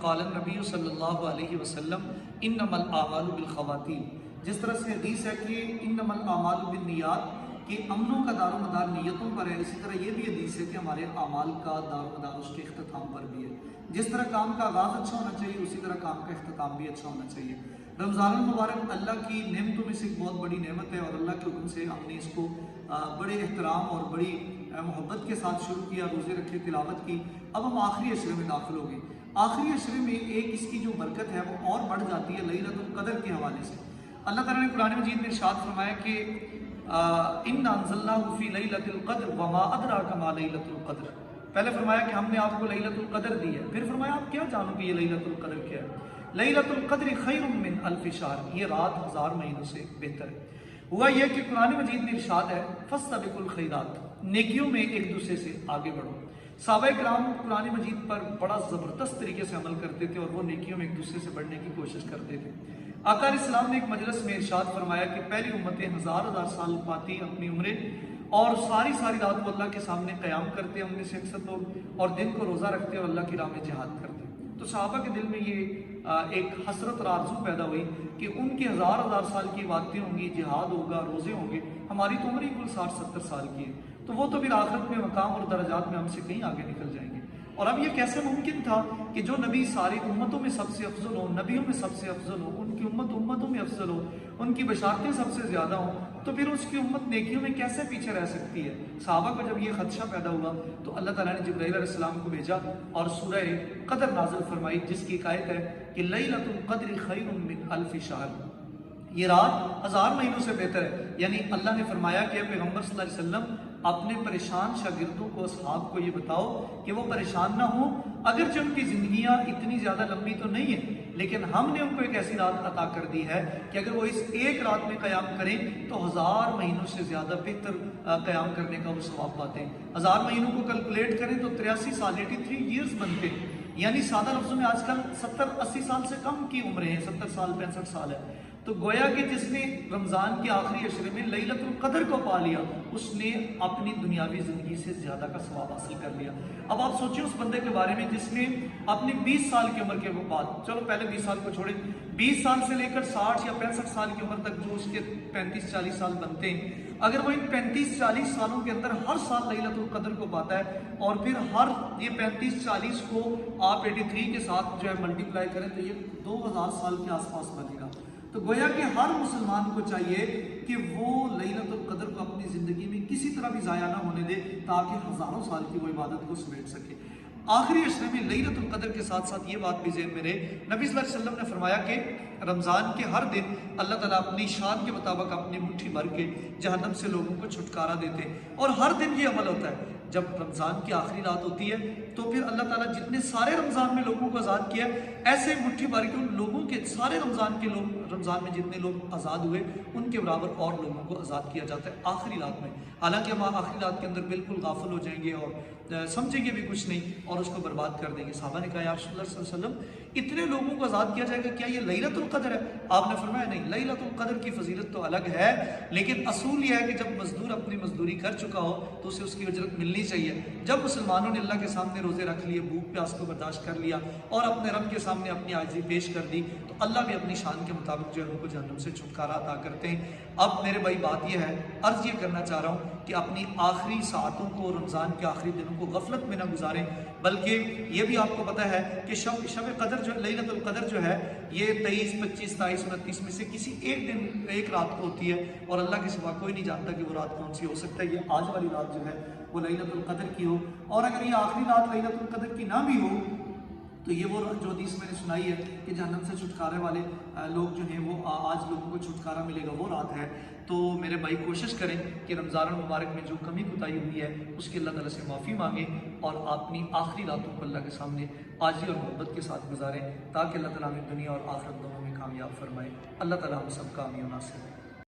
قال النبی صلی اللہ علیہ وسلم انما الاعمال بالخواتیم، جس طرح سے حدیث ہے کہ انما الاعمال بالنیات، کہ عملوں کا دار و مدار نیتوں پر ہے، اسی طرح یہ بھی حدیث ہے کہ ہمارے اعمال کا دار و مدار اس کے اختتام پر بھی ہے۔ جس طرح کام کا آغاز اچھا ہونا چاہیے اسی طرح کام کا اختتام بھی اچھا ہونا چاہیے۔ رمضان المبارک اللہ کی نعمتوں میں سے ایک بہت بڑی نعمت ہے، اور اللہ کے حکم سے ہم نے اس کو بڑے احترام اور بڑی محبت کے ساتھ شروع کیا، روزے رکھے، تلاوت کی۔ اب ہم آخری عشرے میں داخل ہو گئے۔ آخری عشرے میں ایک اس کی جو برکت ہے وہ اور بڑھ جاتی ہے لیلۃ القدر کے حوالے سے۔ اللہ تعالیٰ نے قرآن مجید میں ارشاد فرمایا کہ اِنَّا أَنزَلْنَاهُ فِي لَيْلَةِ الْقَدْرِ وَمَا أَدْرَاكَ مَا لَيْلَةُ الْقَدْرِ۔ پہلے فرمایا کہ ہم نے آپ کو لیلۃ القدر دی ہے، پھر فرمایا آپ کیا جانو کہ یہ لیلۃ القدر کیا ہے۔ لیلۃ القدر خیر من الف شہر، یہ رات 1000 مہینوں سے بہتر ہے۔ ہوا یہ کہ قرآن مجید میں ارشاد ہے فَاسْتَبِقُوا الْخَيْرَاتِ، نیکیوں میں ایک دوسرے سے آگے بڑھو۔ صحابہ کرام قرآن مجید پر بڑا زبردست طریقے سے عمل کرتے تھے اور وہ نیکیوں میں ایک دوسرے سے بڑھنے کی کوشش کرتے تھے۔ آقا علیہ السلام نے ایک مجلس میں ارشاد فرمایا کہ پہلی امتیں ہزار سال پاتی اپنی عمریں، اور ساری رات وہ اللہ کے سامنے قیام کرتے ان میں سے اکثر لوگ، اور دن کو روزہ رکھتے اور اللہ کی راہ میں جہاد کرتے۔ تو صحابہ کے دل میں یہ ایک حسرت اور آرزو پیدا ہوئی کہ ان کی ہزار سال کی عبادتیں ہوں گی، جہاد ہوگا، روزے ہوں گے، ہماری تو عمر ہی کل 60-70 سال کی ہے، تو وہ تو پھر آخرت میں مقام اور درجات میں ہم سے کہیں آگے نکل جائیں گے۔ اور اب یہ کیسے ممکن تھا کہ جو نبی ساری امتوں میں سب سے افضل ہو، نبیوں میں سب سے افضل ہو، ان کی امتوں میں افضل ہو، ان کی بشارتیں سب سے زیادہ ہوں، تو پھر اس کی امت نیکیوں میں کیسے پیچھے رہ سکتی ہے؟ صحابہ کو جب یہ خدشہ پیدا ہوا تو اللہ تعالیٰ نے جبرائیل علیہ السلام کو بھیجا اور سورہ قدر نازل فرمائی، جس کی ایک آیت ہے کہ لیلۃ القدر خیر من الف شہر، یہ رات 1000 مہینوں سے بہتر ہے۔ یعنی اللہ نے فرمایا کہ پیغمبر صلی اللہ علیہ وسلم اپنے پریشان شاگردوں کو، اصحاب کو یہ بتاؤ کہ وہ پریشان نہ ہوں، اگرچہ ان کی زندگیاں اتنی زیادہ لمبی تو نہیں ہیں، لیکن ہم نے ان کو ایک ایسی رات عطا کر دی ہے کہ اگر وہ اس ایک رات میں قیام کریں تو 1000 مہینوں سے زیادہ بہتر قیام کرنے کا وہ ثواب پاتے ہیں۔ 1000 مہینوں کو کیلکولیٹ کریں تو 83 سال 83 ایئرز بنتے ہیں، یعنی سادہ لفظوں میں آج کل 70-80 سال سے کم کی عمریں ہیں، 70 سال 65 سال ہے۔ تو گویا کہ جس نے رمضان کے آخری عشرے میں لیلۃ القدر کو پا لیا، اس نے اپنی دنیاوی زندگی سے زیادہ کا ثواب حاصل کر لیا۔ اب آپ سوچیں اس بندے کے بارے میں جس نے اپنی 20 سال کی عمر کے بعد، چلو پہلے 20 سال کو چھوڑیں، 20 سال سے لے کر 60 یا 65 سال کی عمر تک جو اس کے 35-40 سال بنتے ہیں، اگر وہ ان 35-40 سالوں کے اندر ہر سال لیلۃ القدر کو پاتا ہے، اور پھر ہر یہ 35-40 کو آپ 83 کے ساتھ جو ہے ملٹیپلائی کریں تو یہ 2000 سال کے آس پاس بنے گا۔ تو گویا کہ ہر مسلمان کو چاہیے کہ وہ لیلۃ القدر کو اپنی زندگی میں کسی طرح بھی ضائع نہ ہونے دے، تاکہ ہزاروں سال کی وہ عبادت کو سمیٹ سکے۔ آخری عشرے میں لیلۃ القدر کے ساتھ ساتھ یہ بات بھی ذہن میں رہے، نبی صلی اللہ علیہ وسلم نے فرمایا کہ رمضان کے ہر دن اللہ تعالیٰ اپنی شان کے مطابق اپنی مٹھی بھر کے جہنم سے لوگوں کو چھٹکارا دیتے ہیں، اور ہر دن یہ عمل ہوتا ہے۔ جب رمضان کی آخری رات ہوتی ہے تو پھر اللہ تعالیٰ جتنے سارے رمضان میں لوگوں کو آزاد کیا ہے، ایسے مٹھی بھر کے ان لوگوں کے سارے رمضان میں جتنے لوگ آزاد ہوئے ان کے برابر اور لوگوں کو آزاد کیا جاتا ہے آخری رات میں۔ حالانکہ ہم آخری رات کے اندر بالکل غافل ہو جائیں گے اور سمجھیں گے بھی کچھ نہیں اور اس کو برباد کر دیں گے۔ صحابہ نے کہا یا رسول اللہ صلی اللہ علیہ وسلم اتنے لوگوں کو آزاد کیا جائے گا، کیا یہ لیلۃ القدر ہے؟ آپ نے فرمایا نہیں، لیلۃ القدر کی فضیلت تو الگ ہے، لیکن اصول یہ ہے کہ جب مزدور اپنی مزدوری کر چکا ہو تو اسے اس کی اجرت ملنی چاہیے۔ جب مسلمانوں نے اللہ کے سامنے روزے رکھ لیے، بھوک پیاس کو برداشت کر لیا اور اپنے رب کے سامنے اپنی عاجزی پیش کر دی، تو اللہ بھی اپنی شان کے مطابق جو ہے ان کو جہنم سے چھٹکارا عطا کرتے ہیں۔ اب میرے بھائی بات یہ ہے، عرض یہ کرنا چاہ رہا ہوں کہ اپنی آخری ساعتوں کو، رمضان کے آخری دنوں کو غفلت میں نہ گزاریں، بلکہ یہ بھی آپ کو پتہ ہے کہ شب قدر جو لیلۃ القدر جو ہے یہ 23، 25، 27، 29 میں سے کسی ایک دن، ایک رات کو ہوتی ہے، اور اللہ کے سوا کوئی نہیں جانتا کہ وہ رات کون سی ہو سکتا ہے یہ آج والی رات جو ہے وہ لیلۃ القدر کی ہو، اور اگر یہ آخری رات لیلۃ القدر کی نہ بھی ہو تو یہ وہ جو حدیث میں نے سنائی ہے کہ جہنم سے چھٹکارے والے لوگ جو ہیں وہ آج لوگوں کو چھٹکارا ملے گا، وہ رات ہے۔ تو میرے بھائی کوشش کریں کہ رمضان المبارک میں جو کمی کوتاہی ہوئی ہے اس کی اللہ تعالیٰ سے معافی مانگیں، اور اپنی آخری راتوں کو اللہ کے سامنے عاجزی اور محبت کے ساتھ گزاریں، تاکہ اللہ تعالیٰ ہمیں دنیا اور آخرت دونوں میں کامیاب فرمائے۔ اللہ تعالیٰ ہم سب کا آمین و ناصر۔